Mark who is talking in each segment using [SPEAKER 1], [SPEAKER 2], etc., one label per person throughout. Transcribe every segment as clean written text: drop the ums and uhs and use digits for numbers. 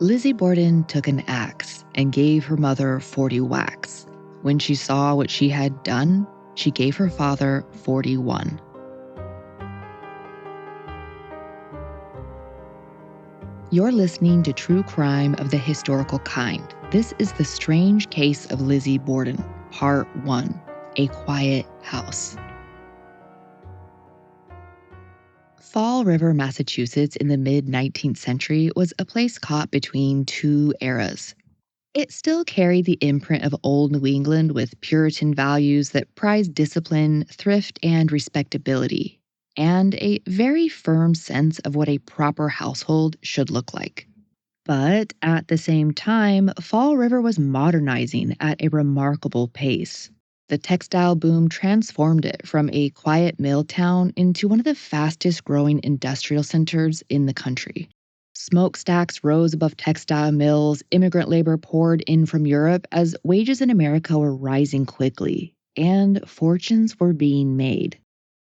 [SPEAKER 1] Lizzie Borden took an axe and gave her mother 40 whacks. When she saw what she had done, she gave her father 41. You're listening to True Crime of the Historical Kind. This is The Strange Case of Lizzie Borden, Part 1, A Quiet House. Fall River, Massachusetts in the mid-19th century was a place caught between two eras. It still carried the imprint of old New England with Puritan values that prized discipline, thrift, and respectability, and a very firm sense of what a proper household should look like. But at the same time, Fall River was modernizing at a remarkable pace. The textile boom transformed it from a quiet mill town into one of the fastest growing industrial centers in the country. Smokestacks rose above textile mills, immigrant labor poured in from Europe as wages in America were rising quickly, and fortunes were being made.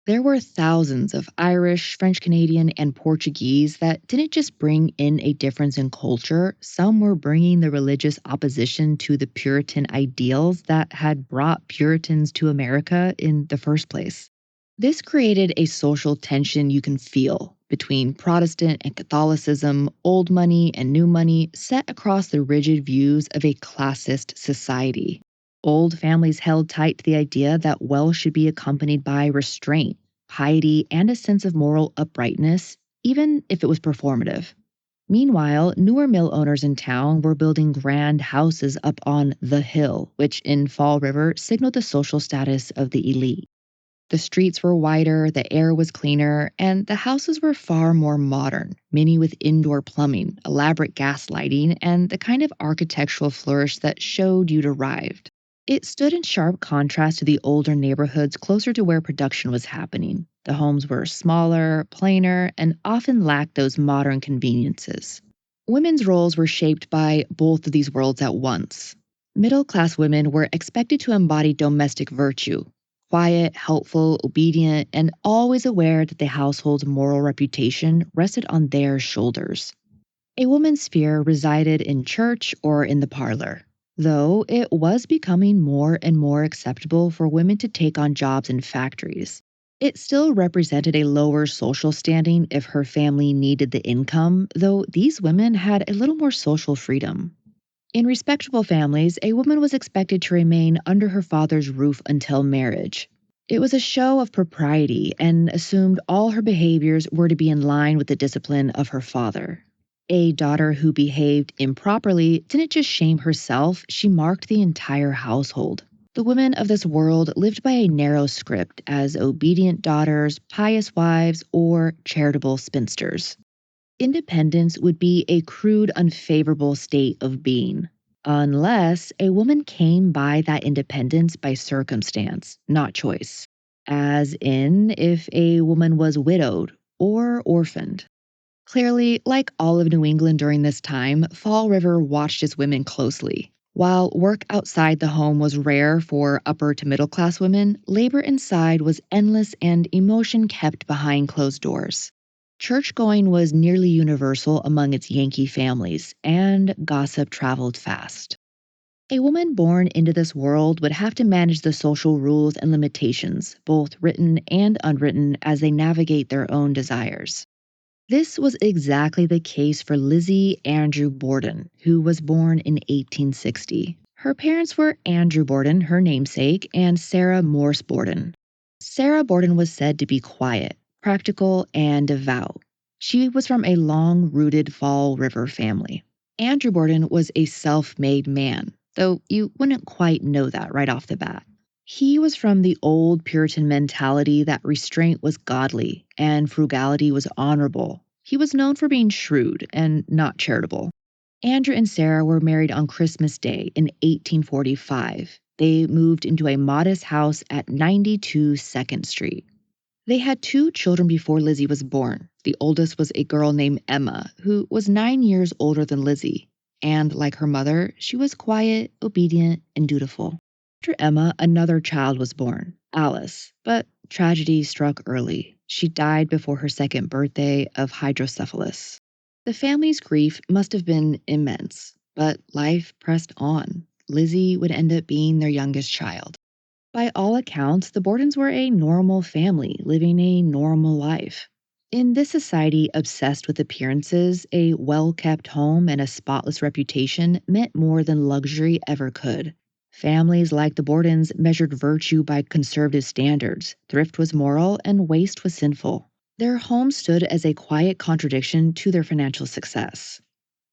[SPEAKER 1] There were thousands of Irish, French Canadian, and Portuguese that didn't just bring in a difference in culture, some were bringing the religious opposition to the Puritan ideals that had brought Puritans to America in the first place. This created a social tension you can feel between Protestant and Catholicism, old money and new money set across the rigid views of a classist society. Old families held tight to the idea that wealth should be accompanied by restraint, piety, and a sense of moral uprightness, even if it was performative. Meanwhile, newer mill owners in town were building grand houses up on the hill, which in Fall River signaled the social status of the elite. The streets were wider, the air was cleaner, and the houses were far more modern, many with indoor plumbing, elaborate gas lighting, and the kind of architectural flourish that showed you'd arrived. It stood in sharp contrast to the older neighborhoods closer to where production was happening. The homes were smaller, plainer, and often lacked those modern conveniences. Women's roles were shaped by both of these worlds at once. Middle-class women were expected to embody domestic virtue, quiet, helpful, obedient, and always aware that the household's moral reputation rested on their shoulders. A woman's sphere resided in church or in the parlor. Though it was becoming more and more acceptable for women to take on jobs in factories, it still represented a lower social standing if her family needed the income, though these women had a little more social freedom. In respectable families, a woman was expected to remain under her father's roof until marriage. It was a show of propriety and assumed all her behaviors were to be in line with the discipline of her father. A daughter who behaved improperly didn't just shame herself, she marked the entire household. The women of this world lived by a narrow script as obedient daughters, pious wives, or charitable spinsters. Independence would be a crude, unfavorable state of being, unless a woman came by that independence by circumstance, not choice. As in, if a woman was widowed or orphaned. Clearly, like all of New England during this time, Fall River watched its women closely. While work outside the home was rare for upper to middle class women, labor inside was endless and emotion kept behind closed doors. Church-going was nearly universal among its Yankee families, and gossip traveled fast. A woman born into this world would have to manage the social rules and limitations, both written and unwritten, as they navigate their own desires. This was exactly the case for Lizzie Andrew Borden, who was born in 1860. Her parents were Andrew Borden, her namesake, and Sarah Morse Borden. Sarah Borden was said to be quiet, practical, and devout. She was from a long-rooted Fall River family. Andrew Borden was a self-made man, though you wouldn't quite know that right off the bat. He was from the old Puritan mentality that restraint was godly and frugality was honorable. He was known for being shrewd and not charitable. Andrew and Sarah were married on Christmas Day in 1845. They moved into a modest house at 92 2nd Street. They had 2 children before Lizzie was born. The oldest was a girl named Emma, who was 9 years older than Lizzie. And like her mother, she was quiet, obedient, and dutiful. After Emma, another child was born, Alice, but tragedy struck early. She died before her 2nd birthday of hydrocephalus. The family's grief must have been immense, but life pressed on. Lizzie would end up being their youngest child. By all accounts, the Bordens were a normal family living a normal life. In this society obsessed with appearances, a well kept home and a spotless reputation meant more than luxury ever could. Families like the Bordens measured virtue by conservative standards. Thrift was moral and waste was sinful. Their home stood as a quiet contradiction to their financial success.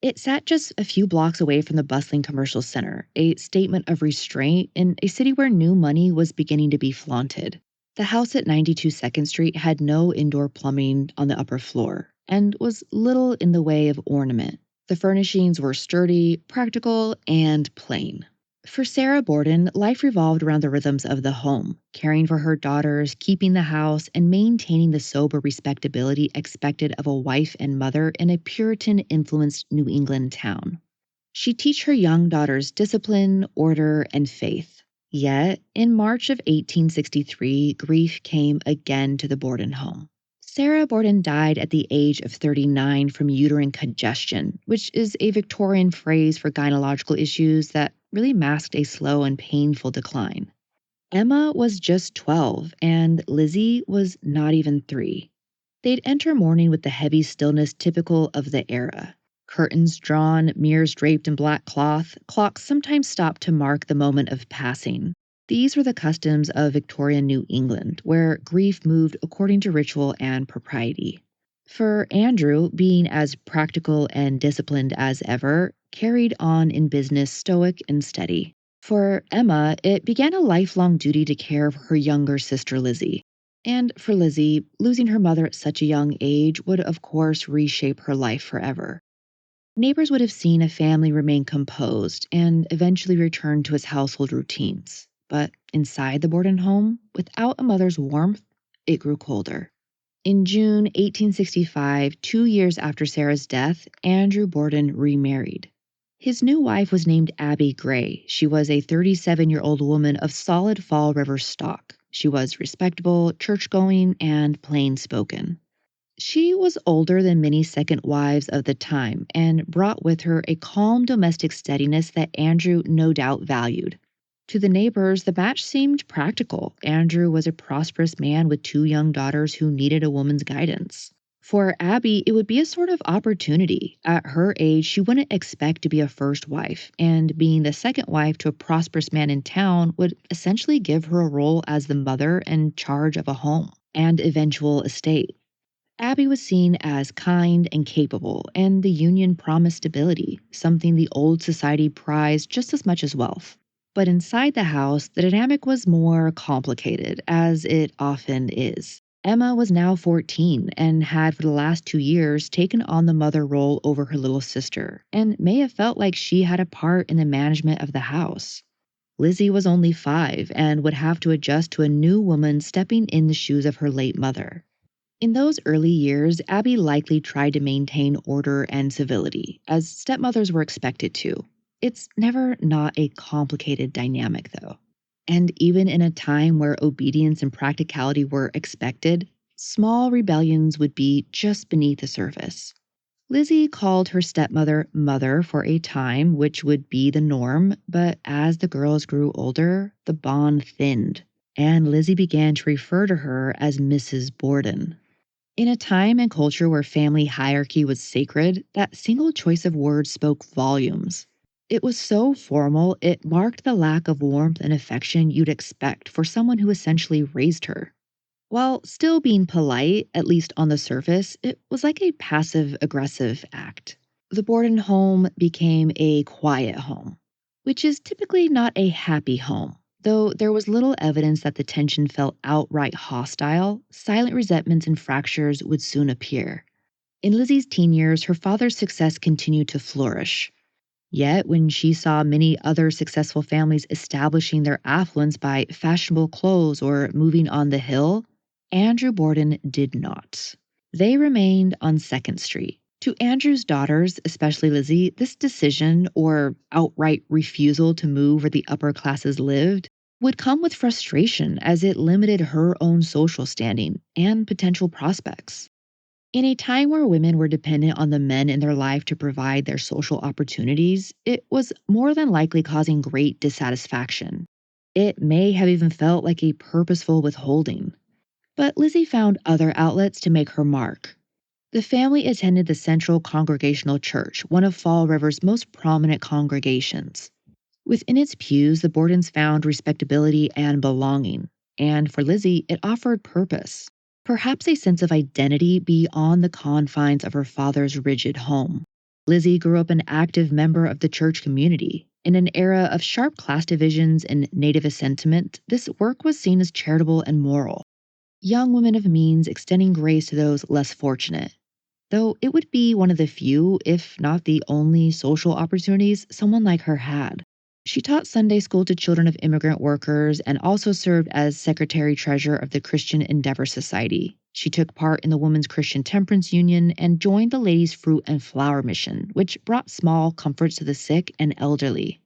[SPEAKER 1] It sat just a few blocks away from the bustling commercial center, a statement of restraint in a city where new money was beginning to be flaunted. The house at 92 Second Street had no indoor plumbing on the upper floor and was little in the way of ornament. The furnishings were sturdy, practical, and plain. For Sarah Borden, life revolved around the rhythms of the home, caring for her daughters, keeping the house, and maintaining the sober respectability expected of a wife and mother in a Puritan influenced New England town. She'd teach her young daughters discipline, order, and faith. Yet, in March of 1863, grief came again to the Borden home. Sarah Borden died at the age of 39 from uterine congestion, which is a Victorian phrase for gynecological issues that really masked a slow and painful decline. Emma was just 12, and Lizzie was not even 3. They'd enter morning with the heavy stillness typical of the era. Curtains drawn, mirrors draped in black cloth, clocks sometimes stopped to mark the moment of passing. These were the customs of Victorian New England, where grief moved according to ritual and propriety. For Andrew, being as practical and disciplined as ever, carried on in business stoic and steady. For Emma, it began a lifelong duty to care for her younger sister Lizzie. And for Lizzie, losing her mother at such a young age would, of course, reshape her life forever. Neighbors would have seen a family remain composed and eventually return to its household routines. But inside the Borden home, without a mother's warmth, it grew colder. In June 1865, 2 years after Sarah's death, Andrew Borden remarried. His new wife was named Abby Gray. She was a 37-year-old woman of solid Fall River stock. She was respectable, church-going, and plain-spoken. She was older than many second wives of the time and brought with her a calm domestic steadiness that Andrew no doubt valued. To the neighbors, the match seemed practical. Andrew was a prosperous man with 2 young daughters who needed a woman's guidance. For Abby, it would be a sort of opportunity. At her age, she wouldn't expect to be a first wife, and being the second wife to a prosperous man in town would essentially give her a role as the mother and charge of a home and eventual estate. Abby was seen as kind and capable, and the union promised stability, something the old society prized just as much as wealth. But inside the house, the dynamic was more complicated, as it often is. Emma was now 14 and had for the last 2 years taken on the mother role over her little sister, and may have felt like she had a part in the management of the house. Lizzie was only 5 and would have to adjust to a new woman stepping in the shoes of her late mother. In those early years, Abby likely tried to maintain order and civility, as stepmothers were expected to. It's never not a complicated dynamic, though. And even in a time where obedience and practicality were expected, small rebellions would be just beneath the surface. Lizzie called her stepmother mother for a time, which would be the norm, but as the girls grew older, the bond thinned, and Lizzie began to refer to her as Mrs. Borden. In a time and culture where family hierarchy was sacred, that single choice of words spoke volumes. It was so formal, it marked the lack of warmth and affection you'd expect for someone who essentially raised her. While still being polite, at least on the surface, it was like a passive aggressive act. The Borden home became a quiet home, which is typically not a happy home. Though there was little evidence that the tension felt outright hostile, silent resentments and fractures would soon appear. In Lizzie's teen years, her father's success continued to flourish. Yet, when she saw many other successful families establishing their affluence by fashionable clothes or moving on the hill, Andrew Borden did not. They remained on Second Street. To Andrew's daughters, especially Lizzie, this decision, or outright refusal to move where the upper classes lived, would come with frustration as it limited her own social standing and potential prospects. In a time where women were dependent on the men in their life to provide their social opportunities, it was more than likely causing great dissatisfaction. It may have even felt like a purposeful withholding. But Lizzie found other outlets to make her mark. The family attended the Central Congregational Church, one of Fall River's most prominent congregations. Within its pews, the Bordens found respectability and belonging. And for Lizzie, it offered purpose. Perhaps a sense of identity beyond the confines of her father's rigid home. Lizzie grew up an active member of the church community. In an era of sharp class divisions and nativist sentiment, this work was seen as charitable and moral. Young women of means extending grace to those less fortunate. Though it would be one of the few, if not the only, social opportunities someone like her had. She taught Sunday school to children of immigrant workers and also served as secretary treasurer of the Christian Endeavor Society. She took part in the Women's Christian Temperance Union and joined the Ladies' Fruit and Flower Mission, which brought small comforts to the sick and elderly.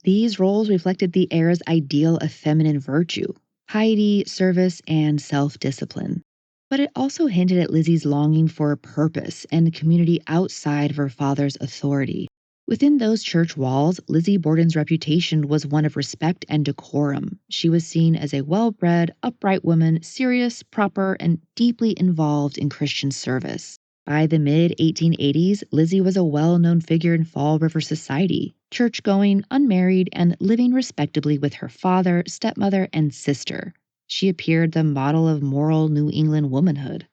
[SPEAKER 1] These roles reflected the era's ideal of feminine virtue, piety, service, and self discipline. But it also hinted at Lizzie's longing for a purpose and a community outside of her father's authority. Within those church walls, Lizzie Borden's reputation was one of respect and decorum. She was seen as a well bred, upright woman, serious, proper, and deeply involved in Christian service. By the mid 1880s, Lizzie was a well known figure in Fall River society, church going, unmarried, and living respectably with her father, stepmother, and sister. She appeared the model of moral New England womanhood.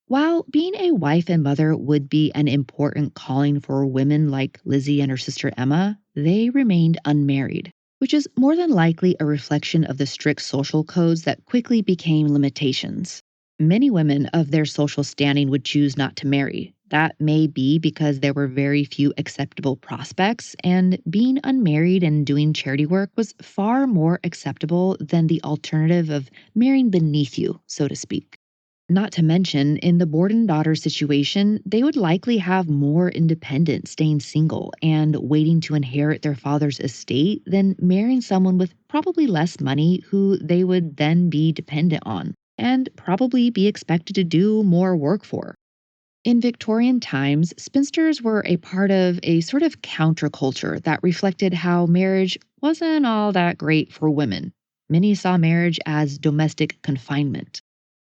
[SPEAKER 1] While being a wife and mother would be an important calling for women like Lizzie and her sister Emma, they remained unmarried, which is more than likely a reflection of the strict social codes that quickly became limitations. Many women of their social standing would choose not to marry. That may be because there were very few acceptable prospects, and being unmarried and doing charity work was far more acceptable than the alternative of marrying beneath you, so to speak. Not to mention, in the Borden daughter situation, they would likely have more independence staying single and waiting to inherit their father's estate than marrying someone with probably less money who they would then be dependent on and probably be expected to do more work for. In Victorian times, spinsters were a part of a sort of counterculture that reflected how marriage wasn't all that great for women. Many saw marriage as domestic confinement.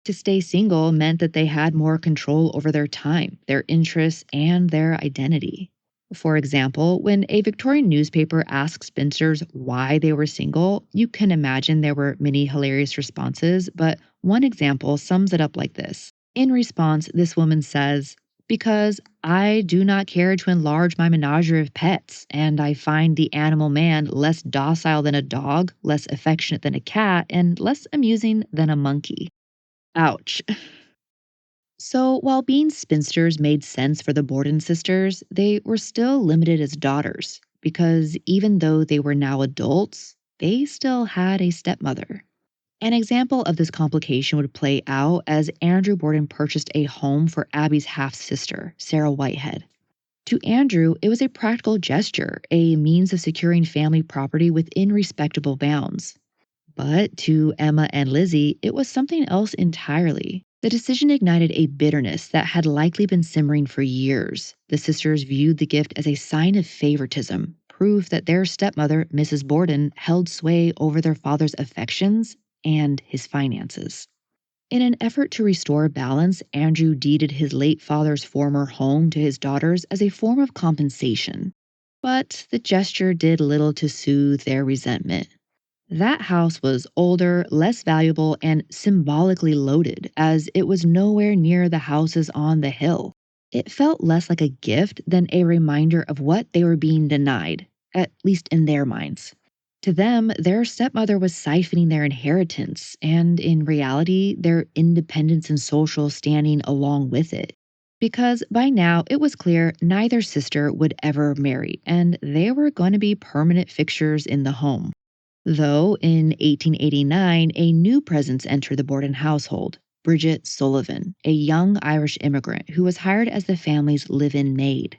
[SPEAKER 1] To stay single meant that they had more control over their time, their interests, and their identity. For example, when a Victorian newspaper asked spinsters why they were single, you can imagine there were many hilarious responses, but one example sums it up like this. In response, this woman says, "Because I do not care to enlarge my menagerie of pets, and I find the animal man less docile than a dog, less affectionate than a cat, and less amusing than a monkey." Ouch. So, while being spinsters made sense for the Borden sisters, they were still limited as daughters because even though they were now adults, they still had a stepmother. An example of this complication would play out as Andrew Borden purchased a home for Abby's half sister, Sarah Whitehead. To Andrew, it was a practical gesture, a means of securing family property within respectable bounds. But to Emma and Lizzie, it was something else entirely. The decision ignited a bitterness that had likely been simmering for years. The sisters viewed the gift as a sign of favoritism, proof that their stepmother, Mrs. Borden, held sway over their father's affections and his finances. In an effort to restore balance, Andrew deeded his late father's former home to his daughters as a form of compensation. But the gesture did little to soothe their resentment. That house was older, less valuable, and symbolically loaded, as it was nowhere near the houses on the hill. It felt less like a gift than a reminder of what they were being denied, at least in their minds. To them, their stepmother was siphoning their inheritance, and in reality, their independence and social standing along with it. Because by now, it was clear neither sister would ever marry, and they were going to be permanent fixtures in the home. Though in 1889, a new presence entered the Borden household, Bridget Sullivan, a young Irish immigrant who was hired as the family's live in maid.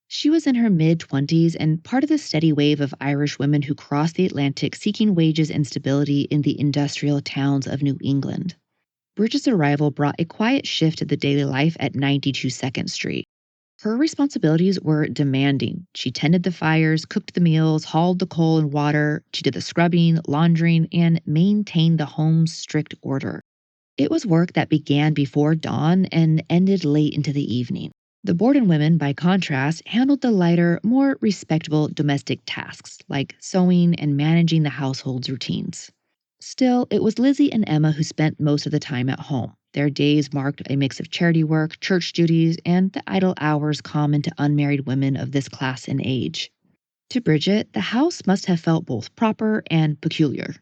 [SPEAKER 1] She was in her mid 20s and part of the steady wave of Irish women who crossed the Atlantic seeking wages and stability in the industrial towns of New England. Bridget's arrival brought a quiet shift to the daily life at 92 Second Street. Her responsibilities were demanding. She tended the fires, cooked the meals, hauled the coal and water. She did the scrubbing, laundering, and maintained the home's strict order. It was work that began before dawn and ended late into the evening. The Borden women, by contrast, handled the lighter, more respectable domestic tasks like sewing and managing the household's routines. Still, it was Lizzie and Emma who spent most of the time at home. Their days marked a mix of charity work, church duties, and the idle hours common to unmarried women of this class and age. To Bridget, the house must have felt both proper and peculiar.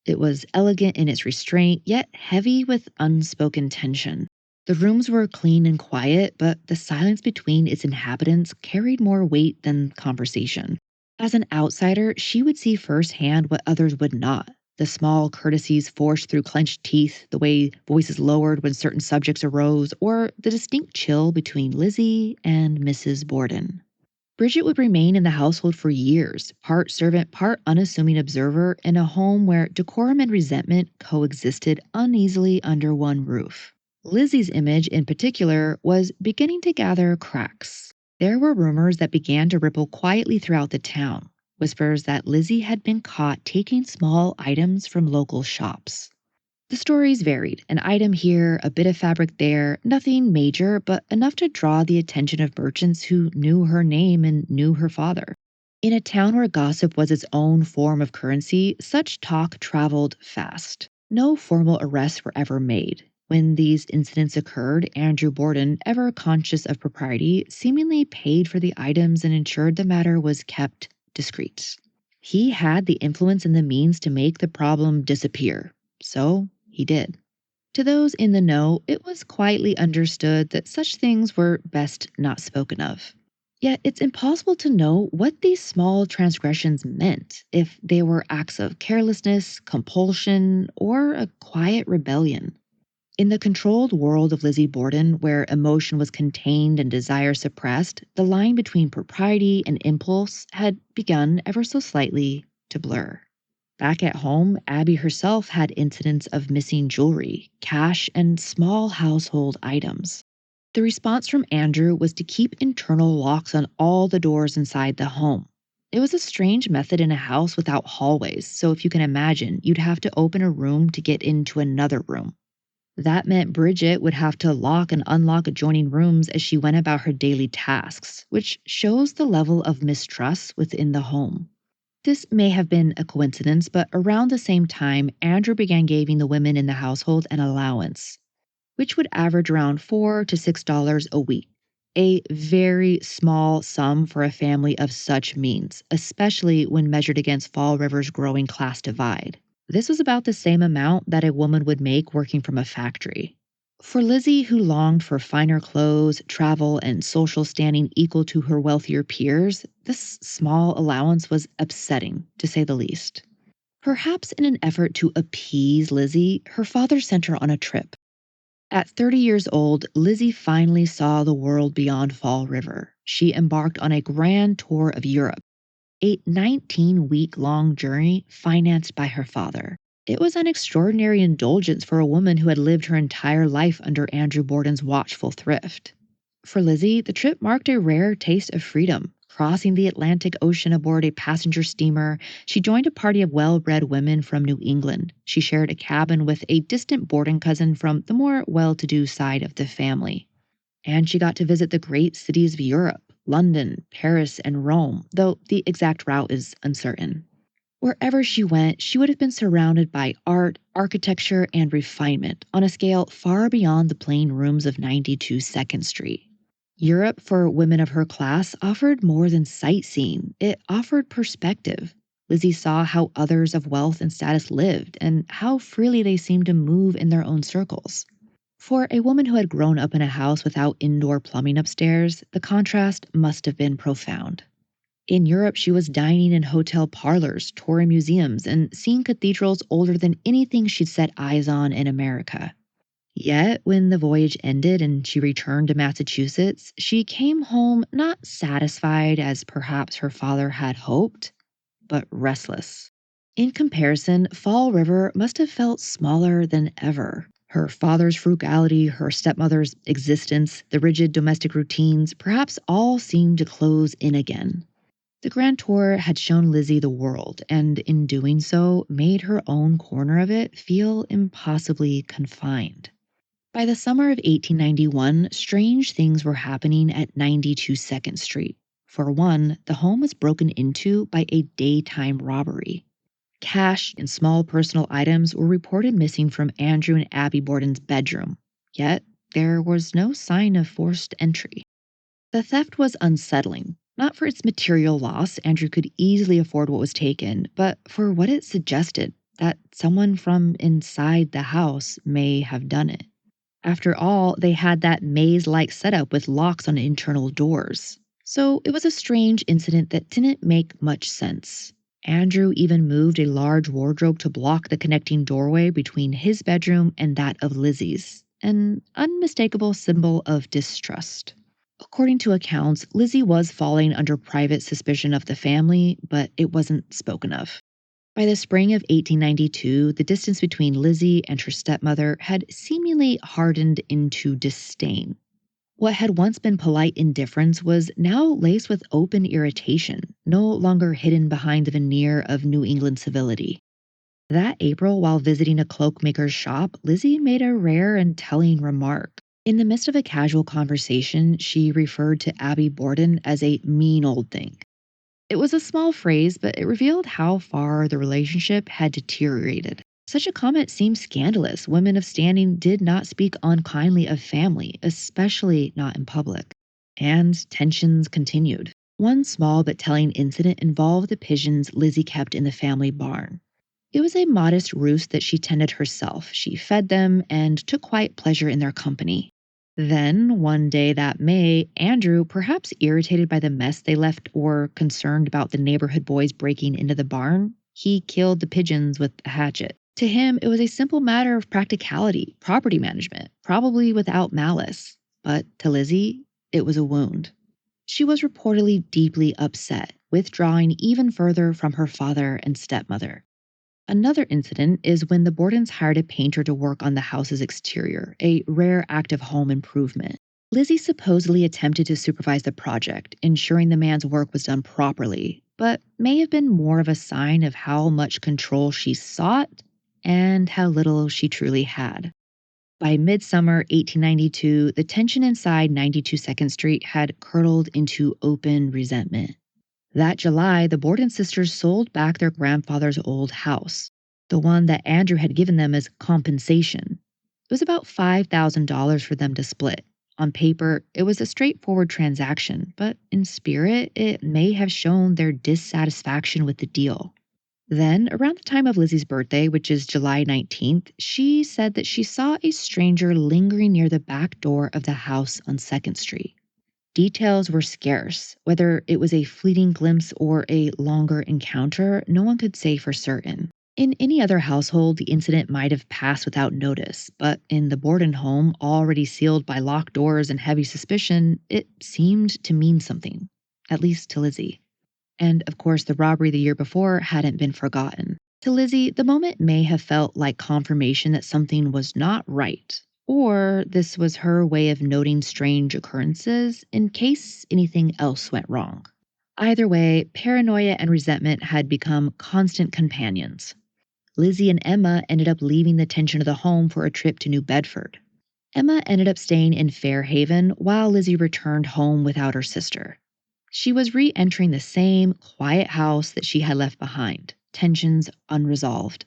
[SPEAKER 1] It was elegant in its restraint, yet heavy with unspoken tension. The rooms were clean and quiet, but the silence between its inhabitants carried more weight than conversation. As an outsider, she would see firsthand what others would not. The small courtesies forced through clenched teeth, the way voices lowered when certain subjects arose, or the distinct chill between Lizzie and Mrs. Borden. Bridget would remain in the household for years, part servant, part unassuming observer, in a home where decorum and resentment coexisted uneasily under one roof. Lizzie's image, in particular, was beginning to gather cracks. There were rumors that began to ripple quietly throughout the town, whispers that Lizzie had been caught taking small items from local shops. The stories varied, an item here, a bit of fabric there, nothing major, but enough to draw the attention of merchants who knew her name and knew her father. In a town where gossip was its own form of currency, such talk traveled fast. No formal arrests were ever made. When these incidents occurred, Andrew Borden, ever conscious of propriety, seemingly paid for the items and ensured the matter was kept discreet. He had the influence and the means to make the problem disappear. So he did. To those in the know, it was quietly understood that such things were best not spoken of. Yet it's impossible to know what these small transgressions meant, if they were acts of carelessness, compulsion, or a quiet rebellion. In the controlled world of Lizzie Borden, where emotion was contained and desire suppressed, the line between propriety and impulse had begun ever so slightly to blur. Back at home, Abby herself had incidents of missing jewelry, cash, and small household items. The response from Andrew was to keep internal locks on all the doors inside the home. It was a strange method in a house without hallways, so if you can imagine, you'd have to open a room to get into another room. That meant Bridget would have to lock and unlock adjoining rooms as she went about her daily tasks, which shows the level of mistrust within the home. This may have been a coincidence, but around the same time, Andrew began giving the women in the household an allowance, which would average around $4 to $6 a week. A very small sum for a family of such means, especially when measured against Fall River's growing class divide. This was about the same amount that a woman would make working from a factory. For Lizzie, who longed for finer clothes, travel, and social standing equal to her wealthier peers, this small allowance was upsetting, to say the least. Perhaps in an effort to appease Lizzie, her father sent her on a trip. At 30 years old, Lizzie finally saw the world beyond Fall River. She embarked on a grand tour of Europe, a 19-week-long journey financed by her father. It was an extraordinary indulgence for a woman who had lived her entire life under Andrew Borden's watchful thrift. For Lizzie, the trip marked a rare taste of freedom. Crossing the Atlantic Ocean aboard a passenger steamer, she joined a party of well-bred women from New England. She shared a cabin with a distant Borden cousin from the more well-to-do side of the family. And she got to visit the great cities of Europe, London, Paris, and Rome, though the exact route is uncertain. Wherever she went, she would have been surrounded by art, architecture, and refinement on a scale far beyond the plain rooms of 92 Second Street. Europe, for women of her class, offered more than sightseeing. It offered perspective. Lizzie saw how others of wealth and status lived and how freely they seemed to move in their own circles. For a woman who had grown up in a house without indoor plumbing upstairs, the contrast must have been profound. In Europe, she was dining in hotel parlors, touring museums, and seeing cathedrals older than anything she'd set eyes on in America. Yet, when the voyage ended and she returned to Massachusetts, she came home not satisfied as perhaps her father had hoped, but restless. In comparison, Fall River must have felt smaller than ever. Her father's frugality, her stepmother's existence, the rigid domestic routines, perhaps all seemed to close in again. The Grand Tour had shown Lizzie the world, and in doing so, made her own corner of it feel impossibly confined. By the summer of 1891, strange things were happening at 92 Second Street. For one, the home was broken into by a daytime robbery. Cash and small personal items were reported missing from Andrew and Abby Borden's bedroom, yet there was no sign of forced entry. The theft was unsettling, not for its material loss. Andrew could easily afford what was taken, but for what it suggested, that someone from inside the house may have done it. After all, they had that maze like setup with locks on internal doors. So it was a strange incident that didn't make much sense. Andrew even moved a large wardrobe to block the connecting doorway between his bedroom and that of Lizzie's, an unmistakable symbol of distrust. According to accounts, Lizzie was falling under private suspicion of the family, but it wasn't spoken of. By the spring of 1892, the distance between Lizzie and her stepmother had seemingly hardened into disdain. What had once been polite indifference was now laced with open irritation, no longer hidden behind the veneer of New England civility. That April, while visiting a cloakmaker's shop, Lizzie made a rare and telling remark. In the midst of a casual conversation, she referred to Abby Borden as a mean old thing. It was a small phrase, but it revealed how far the relationship had deteriorated. Such a comment seemed scandalous. Women of standing did not speak unkindly of family, especially not in public. And tensions continued. One small but telling incident involved the pigeons Lizzie kept in the family barn. It was a modest roost that she tended herself. She fed them and took quiet pleasure in their company. Then, one day that May, Andrew, perhaps irritated by the mess they left or concerned about the neighborhood boys breaking into the barn, he killed the pigeons with a hatchet. To him, it was a simple matter of practicality, property management, probably without malice. But to Lizzie, it was a wound. She was reportedly deeply upset, withdrawing even further from her father and stepmother. Another incident is when the Bordens hired a painter to work on the house's exterior, a rare act of home improvement. Lizzie supposedly attempted to supervise the project, ensuring the man's work was done properly, but may have been more of a sign of how much control she sought and how little she truly had. By midsummer 1892, the tension inside 92 Second Street had curdled into open resentment. That July, the Borden sisters sold back their grandfather's old house, the one that Andrew had given them as compensation. It was about $5,000 for them to split. On paper, it was a straightforward transaction, but in spirit, it may have shown their dissatisfaction with the deal. Then, around the time of Lizzie's birthday, which is July 19th, she said that she saw a stranger lingering near the back door of the house on 2nd Street. Details were scarce. Whether it was a fleeting glimpse or a longer encounter, no one could say for certain. In any other household, the incident might have passed without notice, but in the Borden home, already sealed by locked doors and heavy suspicion, it seemed to mean something, at least to Lizzie. And of course, the robbery the year before hadn't been forgotten. To Lizzie, the moment may have felt like confirmation that something was not right, or this was her way of noting strange occurrences in case anything else went wrong. Either way, paranoia and resentment had become constant companions. Lizzie and Emma ended up leaving the tension of the home for a trip to New Bedford. Emma ended up staying in Fairhaven while Lizzie returned home without her sister. She was re entering the same quiet house that she had left behind, tensions unresolved.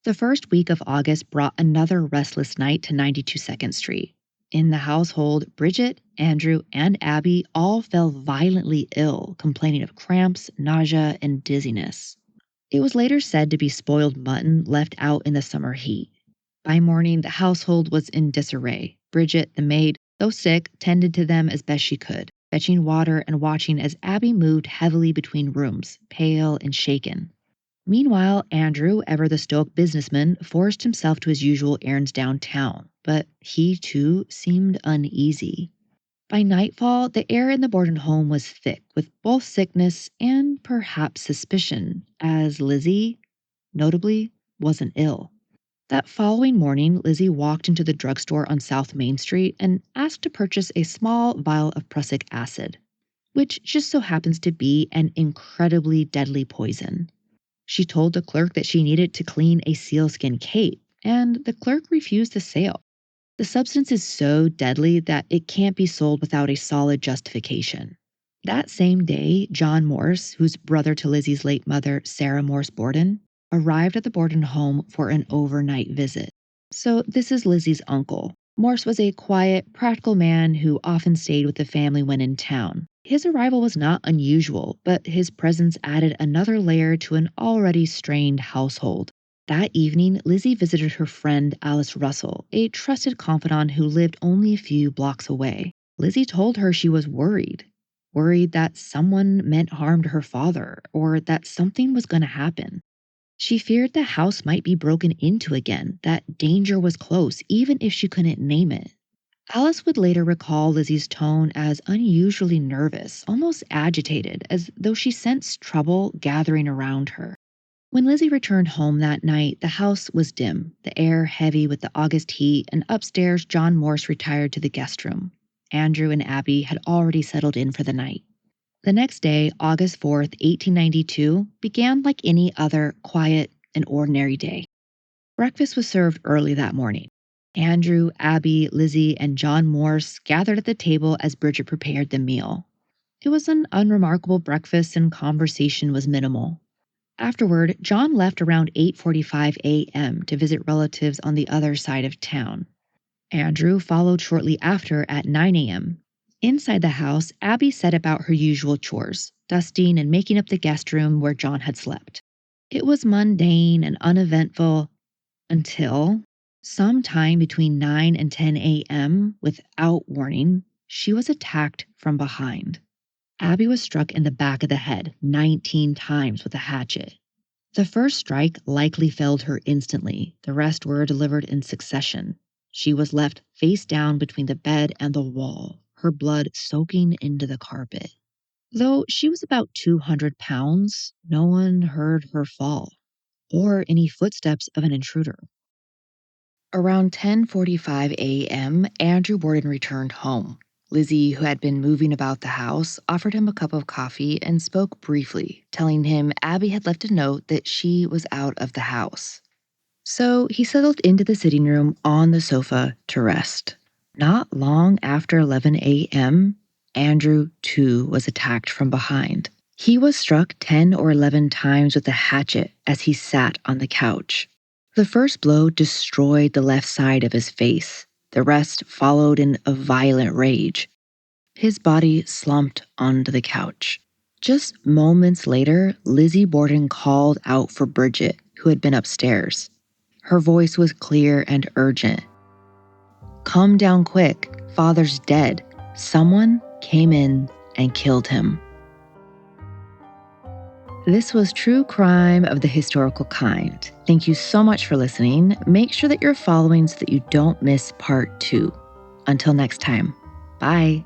[SPEAKER 1] The first week of August brought another restless night to 92 Second Street. In the household, Bridget, Andrew, and Abby all fell violently ill, complaining of cramps, nausea, and dizziness. It was later said to be spoiled mutton left out in the summer heat. By morning, the household was in disarray. Bridget, the maid, though sick, tended to them as best she could, fetching water and watching as Abby moved heavily between rooms, pale and shaken. Meanwhile, Andrew, ever the stoic businessman, forced himself to his usual errands downtown, but he too seemed uneasy. By nightfall, the air in the Borden home was thick with both sickness and perhaps suspicion, as Lizzie, notably, wasn't ill. That following morning, Lizzie walked into the drugstore on South Main Street and asked to purchase a small vial of prussic acid, which just so happens to be an incredibly deadly poison. She told the clerk that she needed to clean a sealskin cape, and the clerk refused the sale. The substance is so deadly that it can't be sold without a solid justification. That same day, John Morse, who's brother to Lizzie's late mother, Sarah Morse Borden, arrived at the Borden home for an overnight visit. So, this is Lizzie's uncle. Morse was a quiet, practical man who often stayed with the family when in town. His arrival was not unusual, but his presence added another layer to an already strained household. That evening, Lizzie visited her friend Alice Russell, a trusted confidant who lived only a few blocks away. Lizzie told her she was worried that someone meant harm to her father or that something was going to happen. She feared the house might be broken into again, that danger was close, even if she couldn't name it. Alice would later recall Lizzie's tone as unusually nervous, almost agitated, as though she sensed trouble gathering around her. When Lizzie returned home that night, the house was dim, the air heavy with the August heat, and upstairs, John Morse retired to the guest room. Andrew and Abby had already settled in for the night. The next day, August 4th, 1892, began like any other quiet and ordinary day. Breakfast was served early that morning. Andrew, Abby, Lizzie, and John Morse gathered at the table as Bridget prepared the meal. It was an unremarkable breakfast and conversation was minimal. Afterward, John left around 8:45 a.m. to visit relatives on the other side of town. Andrew followed shortly after at 9 a.m. Inside the house, Abby set about her usual chores, dusting and making up the guest room where John had slept. It was mundane and uneventful until sometime between 9 and 10 a.m., without warning, she was attacked from behind. Abby was struck in the back of the head 19 times with a hatchet. The first strike likely felled her instantly. The rest were delivered in succession. She was left face down between the bed and the wall, her blood soaking into the carpet. Though she was about 200 pounds, no one heard her fall or any footsteps of an intruder. Around 10:45 a.m., Andrew Borden returned home. Lizzie, who had been moving about the house, offered him a cup of coffee and spoke briefly, telling him Abby had left a note that she was out of the house. So he settled into the sitting room on the sofa to rest. Not long after 11 a.m., Andrew, too, was attacked from behind. He was struck 10 or 11 times with a hatchet as he sat on the couch. The first blow destroyed the left side of his face. The rest followed in a violent rage. His body slumped onto the couch. Just moments later, Lizzie Borden called out for Bridget, who had been upstairs. Her voice was clear and urgent. "Come down quick. Father's dead. Someone came in and killed him." This was True Crime of the Historical Kind. Thank you so much for listening. Make sure that you're following so that you don't miss part 2. Until next time, bye.